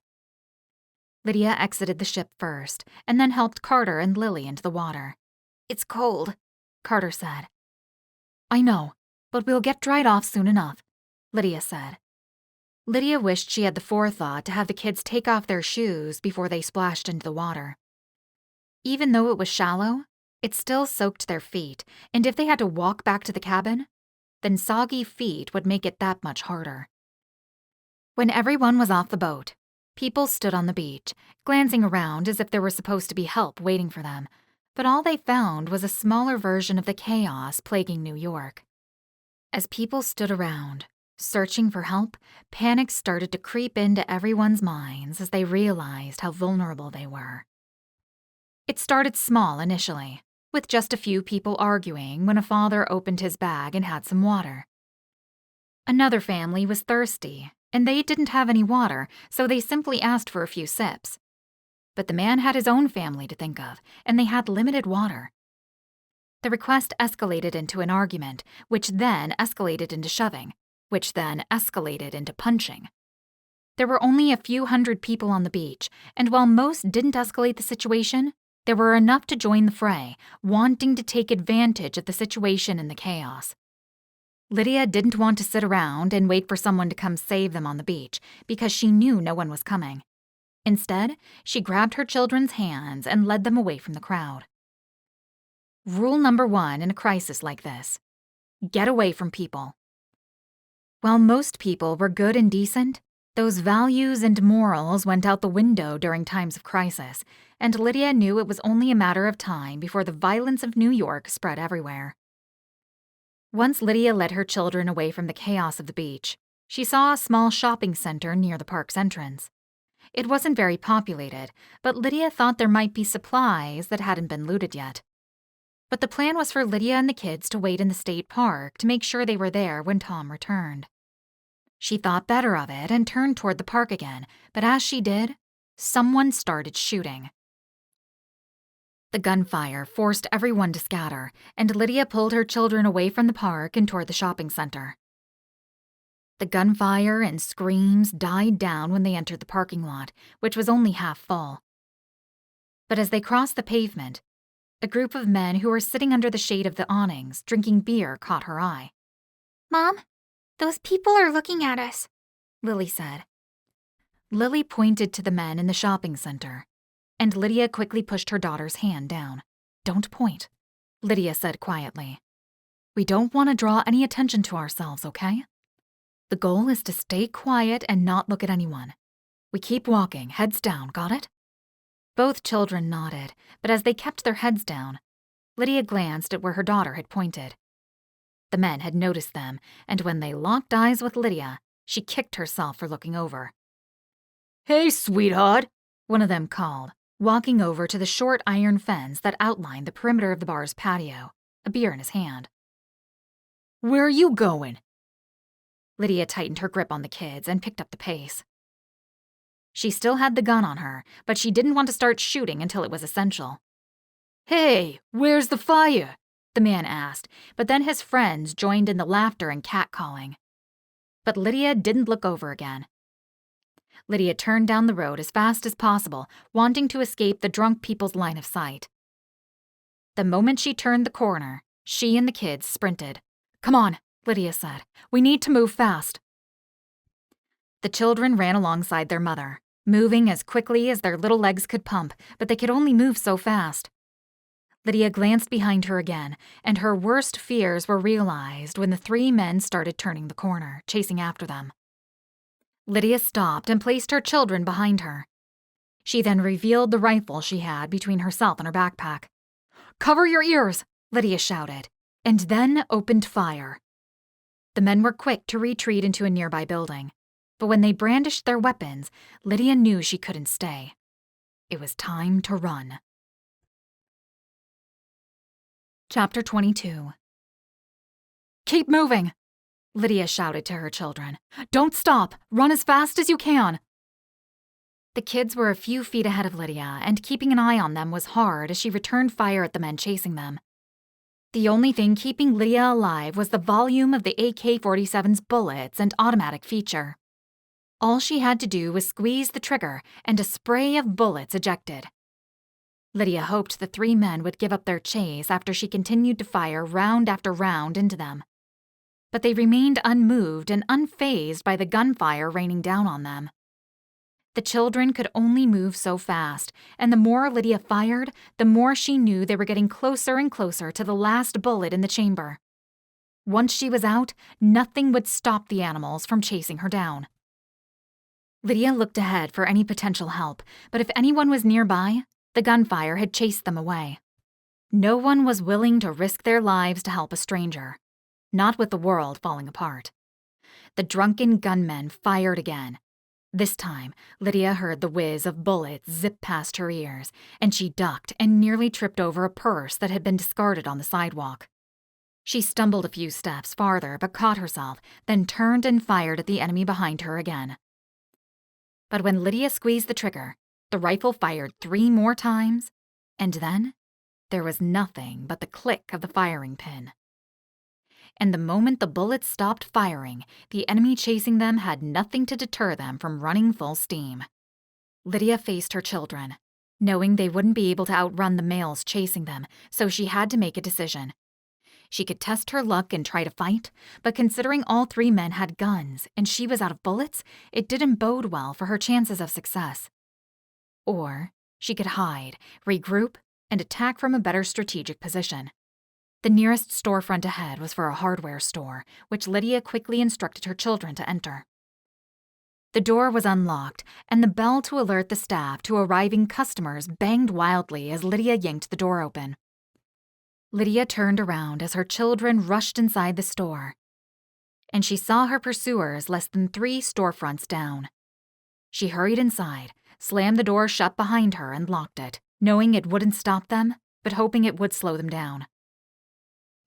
Lydia exited the ship first, and then helped Carter and Lily into the water. It's cold, Carter said. I know, but we'll get dried off soon enough, Lydia said. Lydia wished she had the forethought to have the kids take off their shoes before they splashed into the water. Even though it was shallow, it still soaked their feet, and if they had to walk back to the cabin, then soggy feet would make it that much harder. When everyone was off the boat, people stood on the beach, glancing around as if there was supposed to be help waiting for them, but all they found was a smaller version of the chaos plaguing New York. As people stood around, searching for help, panic started to creep into everyone's minds as they realized how vulnerable they were. It started small initially, with just a few people arguing when a father opened his bag and had some water. Another family was thirsty, and they didn't have any water, so they simply asked for a few sips. But the man had his own family to think of, and they had limited water. The request escalated into an argument, which then escalated into shoving, which then escalated into punching. There were only a few hundred people on the beach, and while most didn't escalate the situation, there were enough to join the fray, wanting to take advantage of the situation and the chaos. Lydia didn't want to sit around and wait for someone to come save them on the beach because she knew no one was coming. Instead, she grabbed her children's hands and led them away from the crowd. Rule number 1 in a crisis like this: get away from people. While most people were good and decent, those values and morals went out the window during times of crisis, and Lydia knew it was only a matter of time before the violence of New York spread everywhere. Once Lydia led her children away from the chaos of the beach, she saw a small shopping center near the park's entrance. It wasn't very populated, but Lydia thought there might be supplies that hadn't been looted yet. But the plan was for Lydia and the kids to wait in the state park to make sure they were there when Tom returned. She thought better of it and turned toward the park again, but as she did, someone started shooting. The gunfire forced everyone to scatter, and Lydia pulled her children away from the park and toward the shopping center. The gunfire and screams died down when they entered the parking lot, which was only half full. But as they crossed the pavement, a group of men who were sitting under the shade of the awnings drinking beer caught her eye. Mom, those people are looking at us, Lily said. Lily pointed to the men in the shopping center, and Lydia quickly pushed her daughter's hand down. Don't point, Lydia said quietly. We don't want to draw any attention to ourselves, okay? The goal is to stay quiet and not look at anyone. We keep walking, heads down, got it? Both children nodded, but as they kept their heads down, Lydia glanced at where her daughter had pointed. The men had noticed them, and when they locked eyes with Lydia, she kicked herself for looking over. "Hey, sweetheart," one of them called, walking over to the short iron fence that outlined the perimeter of the bar's patio, a beer in his hand. "Where are you going?" Lydia tightened her grip on the kids and picked up the pace. She still had the gun on her, but she didn't want to start shooting until it was essential. "Hey, where's the fire?" the man asked, but then his friends joined in the laughter and catcalling. But Lydia didn't look over again. Lydia turned down the road as fast as possible, wanting to escape the drunk people's line of sight. The moment she turned the corner, she and the kids sprinted. "Come on," Lydia said. "We need to move fast." The children ran alongside their mother, moving as quickly as their little legs could pump, but they could only move so fast. Lydia glanced behind her again, and her worst fears were realized when the 3 men started turning the corner, chasing after them. Lydia stopped and placed her children behind her. She then revealed the rifle she had between herself and her backpack. "Cover your ears," Lydia shouted, and then opened fire. The men were quick to retreat into a nearby building, but when they brandished their weapons, Lydia knew she couldn't stay. It was time to run. Chapter 22. "Keep moving," Lydia shouted to her children. "Don't stop! Run as fast as you can!" The kids were a few feet ahead of Lydia, and keeping an eye on them was hard as she returned fire at the men chasing them. The only thing keeping Lydia alive was the volume of the AK-47's bullets and automatic feature. All she had to do was squeeze the trigger, and a spray of bullets ejected. Lydia hoped the 3 men would give up their chase after she continued to fire round after round into them. But they remained unmoved and unfazed by the gunfire raining down on them. The children could only move so fast, and the more Lydia fired, the more she knew they were getting closer and closer to the last bullet in the chamber. Once she was out, nothing would stop the animals from chasing her down. Lydia looked ahead for any potential help, but if anyone was nearby, the gunfire had chased them away. No one was willing to risk their lives to help a stranger. not with the world falling apart. The drunken gunmen fired again. This time, Lydia heard the whiz of bullets zip past her ears, and she ducked and nearly tripped over a purse that had been discarded on the sidewalk. She stumbled a few steps farther but caught herself, then turned and fired at the enemy behind her again. But when Lydia squeezed the trigger, the rifle fired 3 more times, and then there was nothing but the click of the firing pin. And the moment the bullets stopped firing, the enemy chasing them had nothing to deter them from running full steam. Lydia faced her children, knowing they wouldn't be able to outrun the males chasing them, so she had to make a decision. She could test her luck and try to fight, but considering all 3 men had guns and she was out of bullets, it didn't bode well for her chances of success. Or she could hide, regroup, and attack from a better strategic position. The nearest storefront ahead was for a hardware store, which Lydia quickly instructed her children to enter. The door was unlocked, and the bell to alert the staff to arriving customers banged wildly as Lydia yanked the door open. Lydia turned around as her children rushed inside the store, and she saw her pursuers less than 3 storefronts down. She hurried inside, slammed the door shut behind her, and locked it, knowing it wouldn't stop them, but hoping it would slow them down.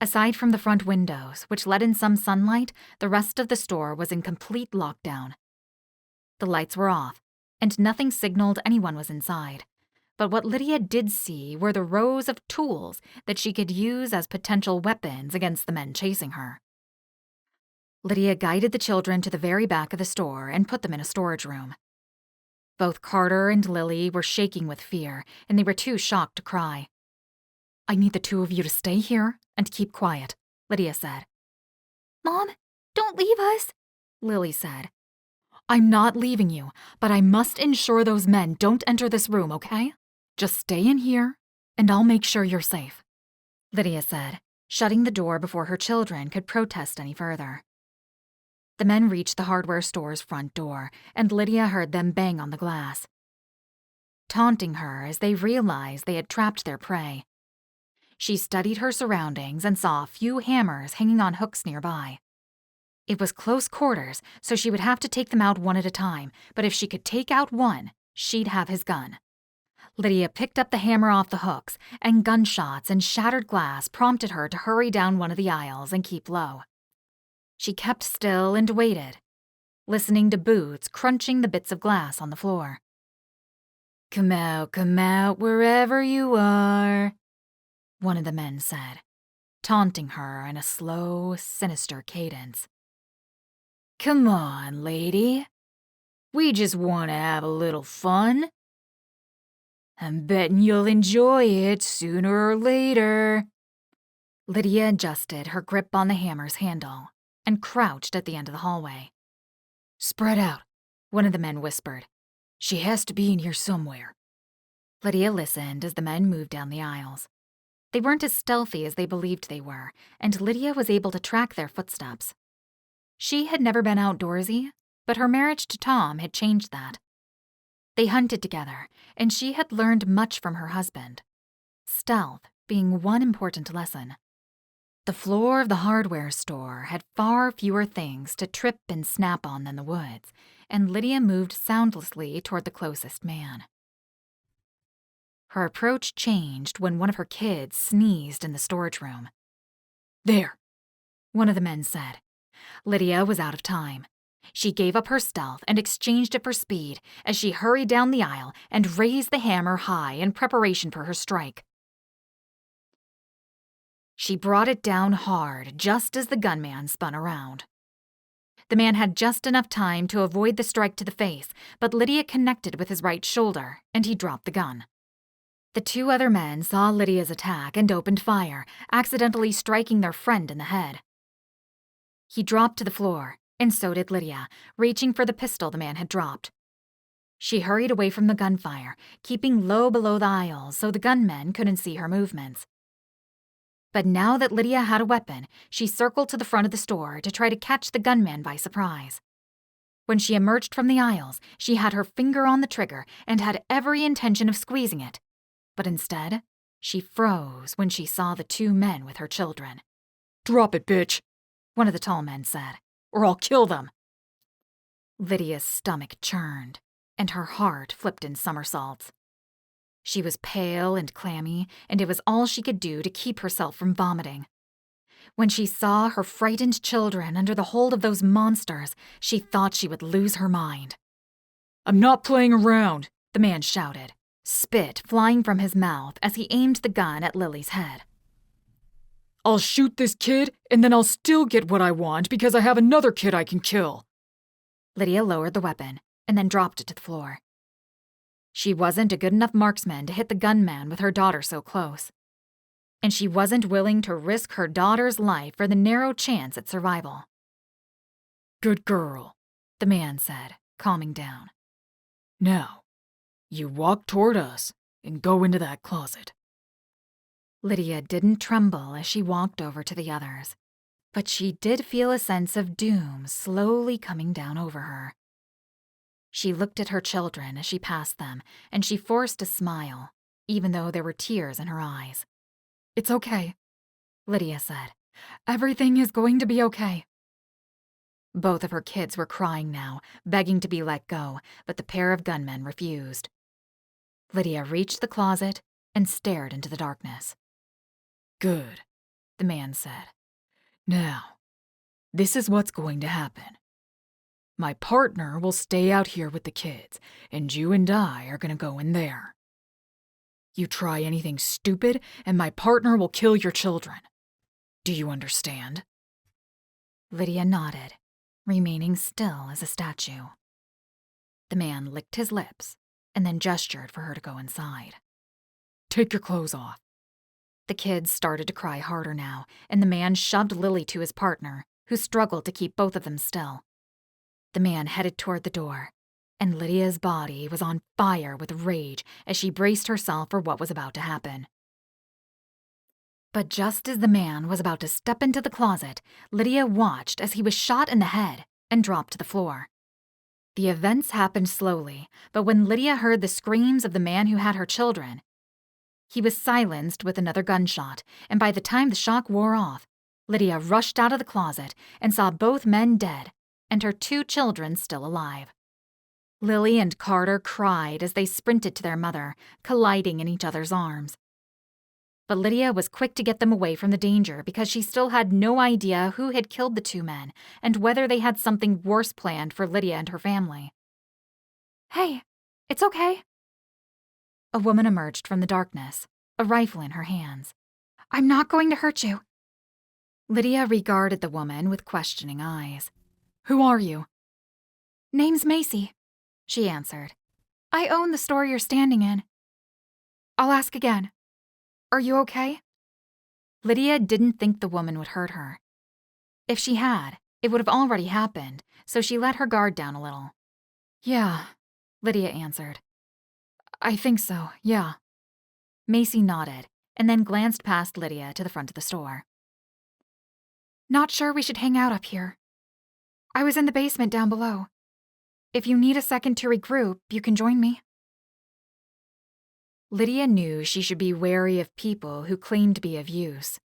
Aside from the front windows, which let in some sunlight, the rest of the store was in complete lockdown. The lights were off, and nothing signaled anyone was inside. But what Lydia did see were the rows of tools that she could use as potential weapons against the men chasing her. Lydia guided the children to the very back of the store and put them in a storage room. Both Carter and Lily were shaking with fear, and they were too shocked to cry. "I need the 2 of you to stay here and keep quiet," Lydia said. Mom, don't leave us, Lily said. "I'm not leaving you, but I must ensure those men don't enter this room, okay? Just stay in here, and I'll make sure you're safe," Lydia said, shutting the door before her children could protest any further. The men reached the hardware store's front door, and Lydia heard them bang on the glass, taunting her as they realized they had trapped their prey. She studied her surroundings and saw a few hammers hanging on hooks nearby. It was close quarters, so she would have to take them out one at a time, but if she could take out one, she'd have his gun. Lydia picked up the hammer off the hooks, and gunshots and shattered glass prompted her to hurry down one of the aisles and keep low. She kept still and waited, listening to boots crunching the bits of glass on the floor. come out, wherever you are," one of the men said, taunting her in a slow, sinister cadence. "Come on, lady. We just want to have a little fun. I'm betting you'll enjoy it sooner or later." Lydia adjusted her grip on the hammer's handle and crouched at the end of the hallway. "Spread out," one of the men whispered. "She has to be in here somewhere." Lydia listened as the men moved down the aisles. They weren't as stealthy as they believed they were, and Lydia was able to track their footsteps. She had never been outdoorsy, but her marriage to Tom had changed that. They hunted together, and she had learned much from her husband, stealth being one important lesson. The floor of the hardware store had far fewer things to trip and snap on than the woods, and Lydia moved soundlessly toward the closest man. Her approach changed when one of her kids sneezed in the storage room. "There," one of the men said. Lydia was out of time. She gave up her stealth and exchanged it for speed as she hurried down the aisle and raised the hammer high in preparation for her strike. She brought it down hard just as the gunman spun around. The man had just enough time to avoid the strike to the face, but Lydia connected with his right shoulder, and he dropped the gun. The 2 other men saw Lydia's attack and opened fire, accidentally striking their friend in the head. He dropped to the floor, and so did Lydia, reaching for the pistol the man had dropped. She hurried away from the gunfire, keeping low below the aisles so the gunmen couldn't see her movements. But now that Lydia had a weapon, she circled to the front of the store to try to catch the gunman by surprise. When she emerged from the aisles, she had her finger on the trigger and had every intention of squeezing it. But instead, she froze when she saw the 2 men with her children. "Drop it, bitch," one of the tall men said, "or I'll kill them." Lydia's stomach churned, and her heart flipped in somersaults. She was pale and clammy, and it was all she could do to keep herself from vomiting. When she saw her frightened children under the hold of those monsters, she thought she would lose her mind. "I'm not playing around," the man shouted, spit flying from his mouth as he aimed the gun at Lily's head. "I'll shoot this kid, and then I'll still get what I want because I have another kid I can kill." Lydia lowered the weapon and then dropped it to the floor. She wasn't a good enough marksman to hit the gunman with her daughter so close. And she wasn't willing to risk her daughter's life for the narrow chance at survival. "Good girl," the man said, calming down. "Now, you walk toward us and go into that closet." Lydia didn't tremble as she walked over to the others, but she did feel a sense of doom slowly coming down over her. She looked at her children as she passed them, and she forced a smile, even though there were tears in her eyes. "It's okay," Lydia said. "Everything is going to be okay." Both of her kids were crying now, begging to be let go, but the pair of gunmen refused. Lydia reached the closet and stared into the darkness. "Good," the man said. "Now, this is what's going to happen. My partner will stay out here with the kids, and you and I are going to go in there. You try anything stupid, and my partner will kill your children. Do you understand?" Lydia nodded, remaining still as a statue. The man licked his lips and then gestured for her to go inside. "Take your clothes off." The kids started to cry harder now, and the man shoved Lily to his partner, who struggled to keep both of them still. The man headed toward the door, and Lydia's body was on fire with rage as she braced herself for what was about to happen. But just as the man was about to step into the closet, Lydia watched as he was shot in the head and dropped to the floor. The events happened slowly, but when Lydia heard the screams of the man who had her children, he was silenced with another gunshot, and by the time the shock wore off, Lydia rushed out of the closet and saw both men dead and her 2 children still alive. Lily and Carter cried as they sprinted to their mother, colliding in each other's arms. But Lydia was quick to get them away from the danger because she still had no idea who had killed the 2 men and whether they had something worse planned for Lydia and her family. Hey, it's okay. A woman emerged from the darkness, a rifle in her hands. I'm not going to hurt you. Lydia regarded the woman with questioning eyes. "Who are you?" Name's Macy, she answered. I own the store you're standing in. I'll ask again. Are you okay? Lydia didn't think the woman would hurt her. If she had, it would have already happened, so she let her guard down a little. "Yeah," Lydia answered. "I think so, yeah." Macy nodded, and then glanced past Lydia to the front of the store. Not sure we should hang out up here. I was in the basement down below. If you need a second to regroup, you can join me. Lydia knew she should be wary of people who claimed to be of use.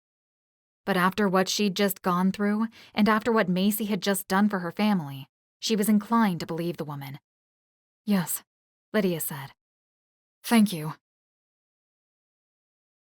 But after what she'd just gone through, and after what Macy had just done for her family, she was inclined to believe the woman. "Yes," Lydia said. "Thank you."